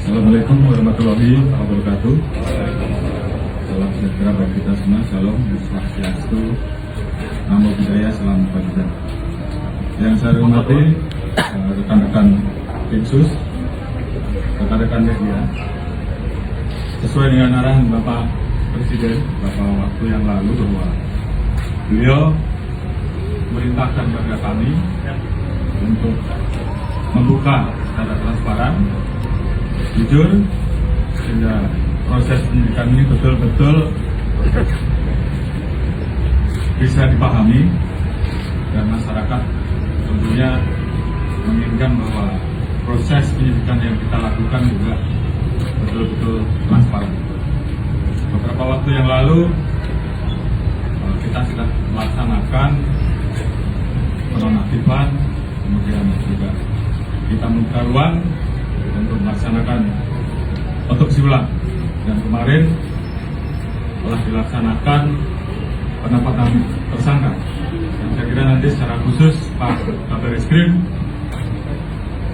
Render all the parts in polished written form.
Assalamualaikum warahmatullahi wabarakatuh. Salam sejahtera bagi kita semua. Shalom, Swastiastu, Namo Buddhaya, Salam Kebajikan. Yang saya hormati rekan-rekan tim sus, rekan-rekan media. Sesuai dengan arahan Bapak Presiden beberapa waktu yang lalu bahwa beliau merintahkan kepada kami untuk membuka secara transparan, jujur, sehingga proses penyidikan ini betul-betul bisa dipahami dan masyarakat tentunya menginginkan bahwa proses penyidikan yang kita lakukan juga betul-betul transparan. Beberapa waktu yang lalu kita sudah melaksanakan penonaktifan, kemudian juga kita membuka ruang untuk melaksanakan otopsi ulang, dan kemarin telah dilaksanakan penetapan tersangka. Dan saya kira nanti secara khusus Pak Kabareskrim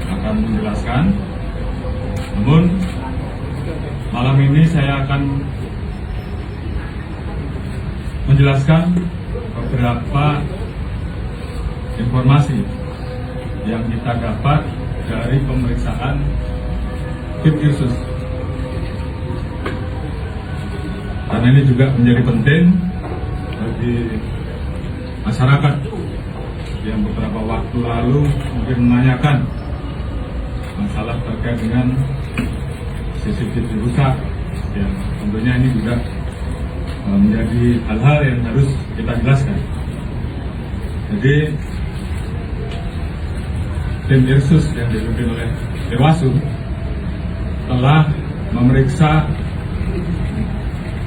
akan menjelaskan. Namun malam ini saya akan menjelaskan beberapa informasi yang kita dapat dari pemeriksaan tim Irsus. Karena ini juga menjadi penting bagi masyarakat yang beberapa waktu lalu mungkin menanyakan masalah terkait dengan CCTV rusak. Ya, tentunya ini juga menjadi hal-hal yang harus kita jelaskan. Jadi tim Irsus yang dipimpin oleh Irwasu telah memeriksa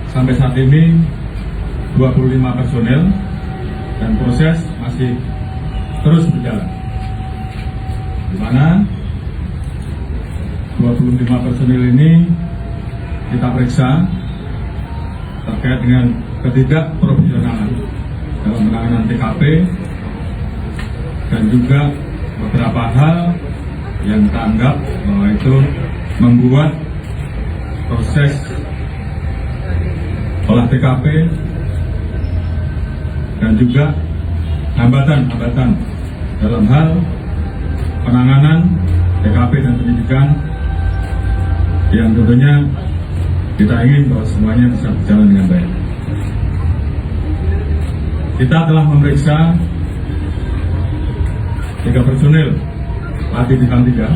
sampai saat ini 25 personel dan proses masih terus berjalan, di mana 25 personel ini kita periksa terkait dengan ketidakprofesionalan dalam penanganan TKP dan juga beberapa hal yang kita anggap bahwa itu membuat proses olah TKP dan juga hambatan-hambatan dalam hal penanganan TKP dan penyidikan yang tentunya kita ingin bahwa semuanya bisa berjalan dengan baik. Kita telah memeriksa 3 personil Pati Bintang 3,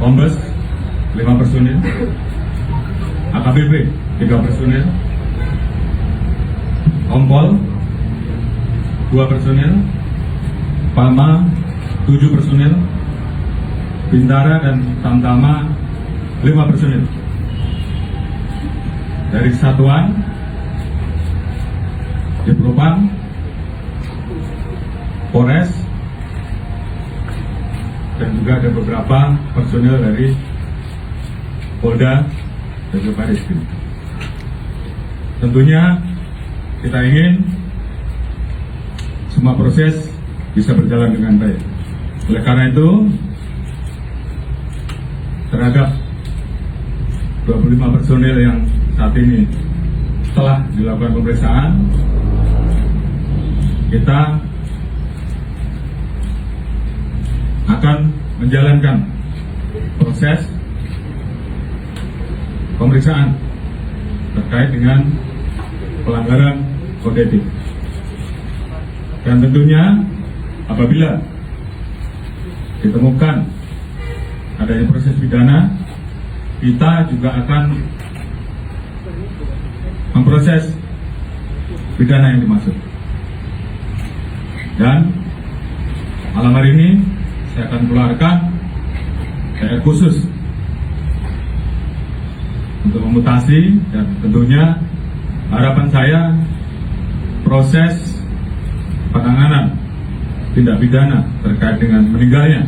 Kombes 5 personil, AKBP 3 personil, Kompol 2 personil, Palma 7 personil, Bintara dan Tamtama 5 personil. Dari satuan Diplopam, Polres, dan juga ada beberapa personil dari Polda dan juga Bareskrim. Tentunya kita ingin semua proses bisa berjalan dengan baik. Oleh karena itu, terhadap 25 personil yang saat ini telah dilakukan pemeriksaan, kita akan menjalankan proses pemeriksaan terkait dengan pelanggaran kode etik. Dan tentunya apabila ditemukan adanya proses pidana, kita juga akan memproses pidana yang dimaksud. Dan malam hari ini saya akan keluarkan PR khusus untuk memutasi, dan tentunya harapan saya proses penanganan tindak pidana terkait dengan meninggalnya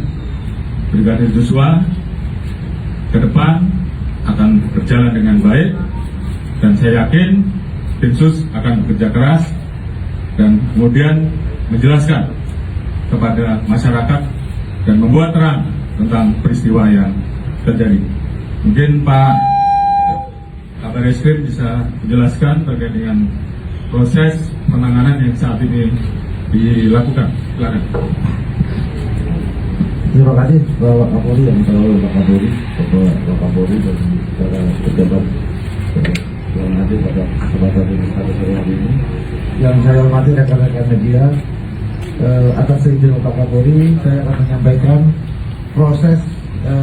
Brigadir Joshua ke depan akan berjalan dengan baik, dan saya yakin tim sus akan bekerja keras dan kemudian menjelaskan kepada masyarakat dan membuat terang tentang peristiwa yang terjadi. Mungkin Pak Kabar Eskrim bisa menjelaskan terkait dengan proses penanganan yang saat ini dilakukan. Silakan. Terima kasih Bapak Kapolri yang selalu Pak Kapolri, Bapak Kapolri dan para pejabat yang hadir pada kesempatan sore hari ini. Yang saya hormati rekan-rekan media, atas izin Bapak Kapolri, saya akan menyampaikan proses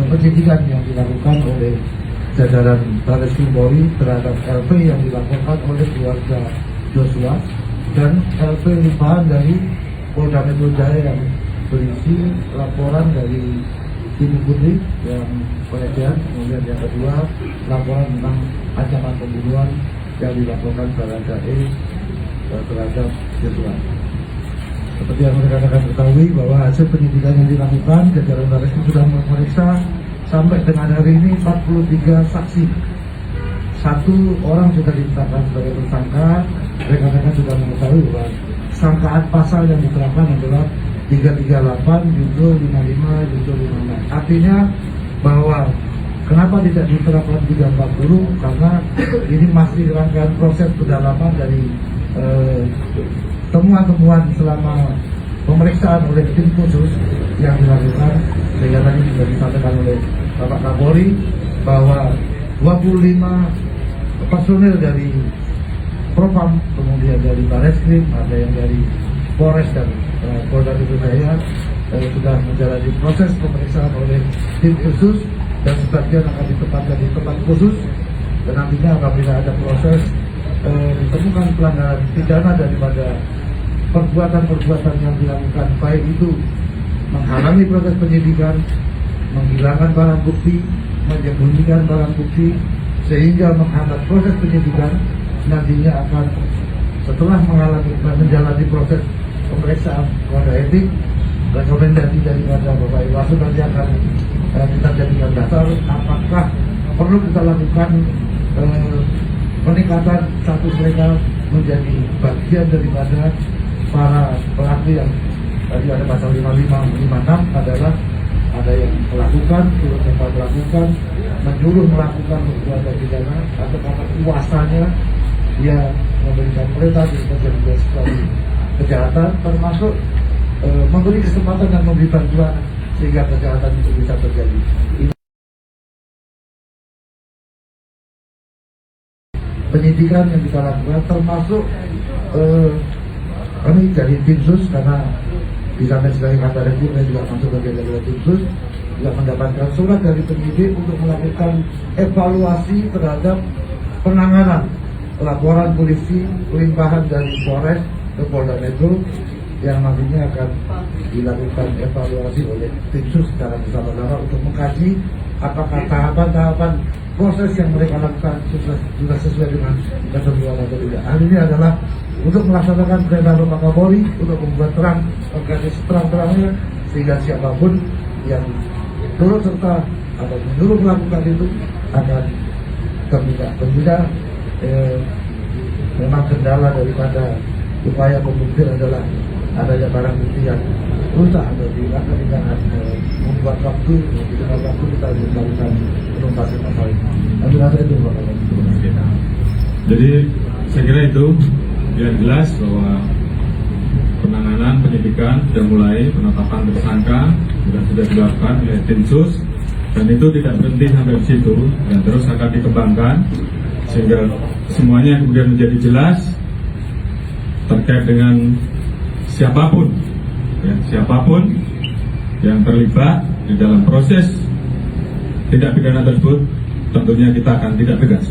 penyidikan yang dilakukan oleh jajaran Barreskrim Polri terhadap LP yang dilakukan oleh keluarga Joshua dan LP limpahan dari Polda Metro Jaya yang berisi laporan dari tim Putri yang pelecehan, kemudian yang kedua laporan tentang ancaman pembunuhan yang dilakukan Baradae terhadap Joshua. Seperti yang rekan-rekan ketahui bahwa hasil penyidikan yang dilakukan jajaran Barreskrim sudah memeriksa sampai dengan hari ini 43 saksi. 1 orang sudah ditetapkan sebagai tersangka. Rekan-rekan sudah mengetahui bahwa sangkaan pasal yang diterapkan adalah 338, junto 55, junto 56. Artinya bahwa kenapa tidak diterapkan 340? Karena ini masih rangkaian proses pendalaman dari temuan-temuan selama pemeriksaan oleh tim khusus yang dilakukan. Sehingga tadi sudah disampaikan oleh Bapak Kapolri bahwa 25 personil dari Propam, kemudian dari Barreskrim, ada yang dari Polres dan Polda Metro Jaya sudah menjalani proses pemeriksaan oleh tim khusus dan sebagian akan ditempatkan di tempat khusus, dan nantinya apabila ada proses ditemukan pelanggaran pidana daripada perbuatan-perbuatan yang dilakukan, baik itu menghalangi proses penyidikan, menghilangkan barang bukti, menyembunyikan barang bukti sehingga menghambat proses penyidikan, nantinya akan setelah menjalani proses pemeriksaan kode etik, rekomendasi daripada Bapak Iwasu nanti akan kita jadikan dasar apakah perlu kita lakukan peningkatan status mereka menjadi bagian daripada para pelaku yang tadi ada pasal 55, 56 adalah ada yang melakukan, turut serta melakukan, menyuruh melakukan perbuatan pidana, atau karena kuasanya dia memberikan perintah untuk terjadi sesuatu kejahatan, termasuk memberi kesempatan dan memberi bantuan sehingga kejahatan itu bisa terjadi. Penyidikan yang kita lakukan termasuk kami dari tim sus, karena di samping sebagai kata review saya juga masuk bagian dari tim sus, juga mendapatkan surat dari penyidik untuk melakukan evaluasi terhadap penanganan laporan polisi limpahan dari Polres ke Polda Metro yang nantinya akan dilakukan evaluasi oleh tim sus secara bersama-sama untuk mengkaji apakah tahapan-tahapan proses yang mereka lakukan sudah sesuai dengan ketentuan atau tidak. Hal ini adalah untuk melaksanakan perintah Bapak Kapolri untuk membuat terang organisasi terang-terangnya sehingga siapapun yang turut serta atau menyuruh melakukan itu akan terlibat. Tentunya memang kendala daripada upaya pembuktian adalah adanya barang bukti yang rusak atau dihilangkan dengan membuat waktu kita melakukan penuntasan pasal ini. Tapi rasa itu Bapak. Jadi saya kira itu yang jelas bahwa penanganan penyidikan sudah mulai, penetapan tersangka sudah dilakukan oleh tim sus, dan itu tidak berhenti sampai di situ dan terus akan dikembangkan sehingga semuanya kemudian menjadi jelas terkait dengan siapapun yang terlibat di dalam proses tindak pidana tersebut. Tentunya kita akan tidak tegas.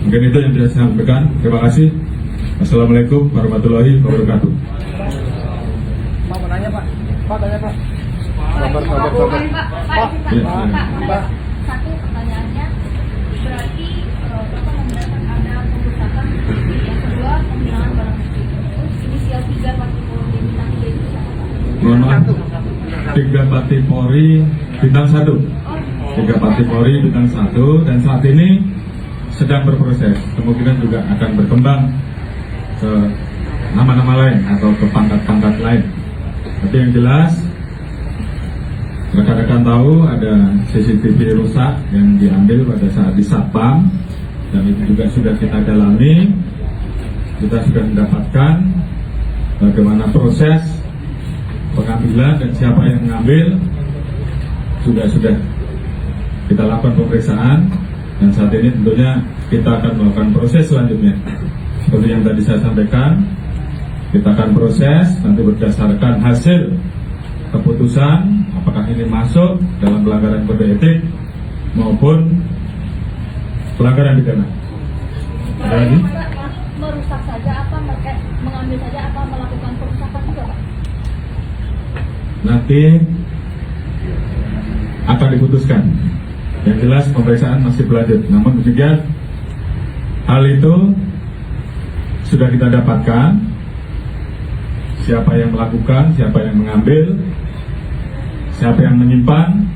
Mungkin itu yang bisa saya sampaikan. Terima kasih. Assalamualaikum warahmatullahi wabarakatuh. Pak, mau nanya Pak. Pak, tanya Pak. Pak, satu pertanyaannya, berarti Bapak membenarkan ada pengerusakan, yang kedua penghilangan barang bukti. Terus inisial 3 Pati Polri bintang 3 itu siapa Pak? Mohon maaf, 3 Pati Polri bintang 1. 3 Pati Polri bintang 1, dan saat ini sedang berproses. Kemungkinan juga akan berkembang ke nama-nama lain atau ke pangkat-pangkat lain. Tapi yang jelas rekan-rekan tahu ada CCTV rusak yang diambil pada saat di Satpam, dan itu juga sudah kita dalami. Kita sudah mendapatkan bagaimana proses pengambilan dan siapa yang mengambil. Sudah kita lakukan pemeriksaan, dan saat ini tentunya kita akan melakukan proses selanjutnya. Seperti yang tadi saya sampaikan, kita akan proses nanti berdasarkan hasil keputusan apakah ini masuk dalam pelanggaran kode etik maupun pelanggaran pidana. Ada lagi? Merusak saja apa mengambil saja apa melakukan perusakan juga, Pak? Nanti akan diputuskan. Yang jelas pemeriksaan masih berlanjut. Namun demikian, hal itu sudah kita dapatkan. Siapa yang melakukan, siapa yang mengambil, siapa yang menyimpan,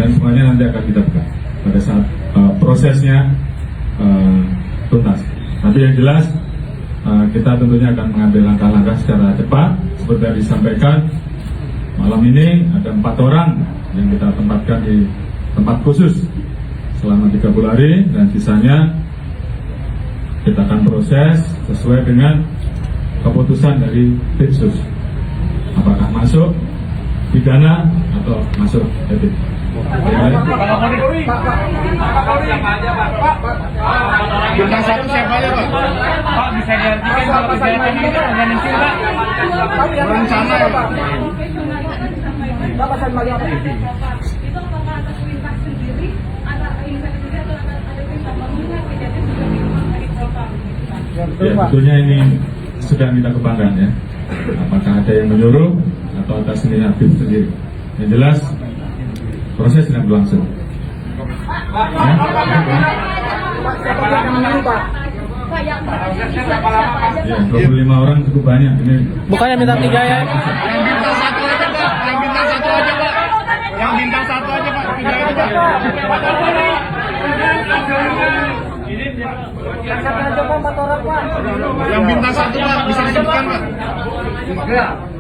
dan semuanya nanti akan kita buka pada saat prosesnya tuntas. Tapi yang jelas kita tentunya akan mengambil langkah-langkah secara cepat. Seperti yang disampaikan, malam ini ada 4 orang yang kita tempatkan di tempat khusus selama 30 hari, dan sisanya kita akan proses sesuai dengan keputusan dari tim sus. Apakah masuk pidana atau masuk etik. Bintang 1 siapa aja, Pak? Pak, bisa diartikan kalau kejahatan ini kan organisasi, Pak? Berencana ya, Pak? Bapak saya melihat itu apakah atas perintah sendiri, ada perintah sendiri atau ada perintah bangunan kejadian juga memang dari Propam? Ya, tentunya ini sedang kita kembangkan ya. Apakah ada yang menyuruh atau atas inisiatif sendiri. Yang jelas proses sedang berlangsung. Ya, Pak, yang siapa aja, ya, 25 orang cukup banyak ini. Bukannya minta 3 ya? Yang bintang 1 aja, Pak. Yang bintang 1 aja, Pak. Yang bintang 1 aja, Pak. 3 aja, Pak. Yang bintang 1, Pak. Bisa disebutkan, Pak.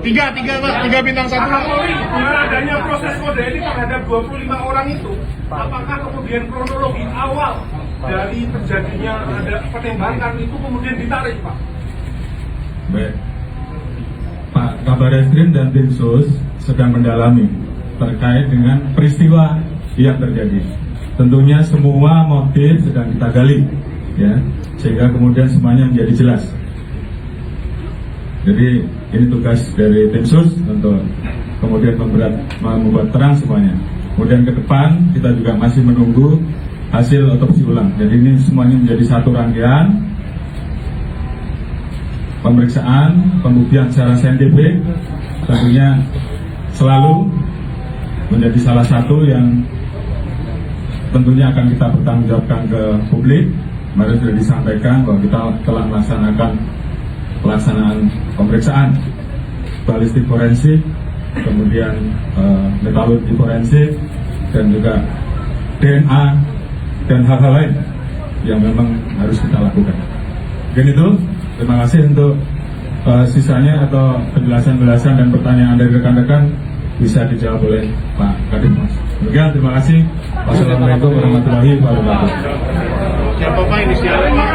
3, Pak. 3 bintang 1, Pak. Dengan adanya proses kode etik terhadap 25 orang itu, apakah kemudian kronologi awal dari terjadinya ada penembakan itu kemudian ditarik, Pak? Baik. Pak Kabar Eskrim dan tim sus sedang mendalami terkait dengan peristiwa yang terjadi. Tentunya semua motif sedang kita gali, ya, sehingga kemudian semuanya menjadi jelas. Jadi ini tugas dari tim sus untuk kemudian membuat terang semuanya. Kemudian ke depan kita juga masih menunggu hasil otopsi ulang. Jadi ini semuanya menjadi satu rangkaian pemeriksaan, pembuktian secara saintifik, tentunya selalu menjadi salah satu yang tentunya akan kita pertanggungjawabkan ke publik. Kemarin sudah disampaikan bahwa kita telah melaksanakan pelaksanaan pemeriksaan balistik forensik, kemudian metalurgi forensik, dan juga DNA dan hal-hal lain yang memang harus kita lakukan. Mungkin itu, terima kasih untuk sisanya atau penjelasan-penjelasan dan pertanyaan dari rekan-rekan bisa dijawab oleh Pak Kadif Mas. Demikian, terima kasih. Wassalamualaikum warahmatullahi wabarakatuh. Siapa, Pak? Inisialnya, Pak?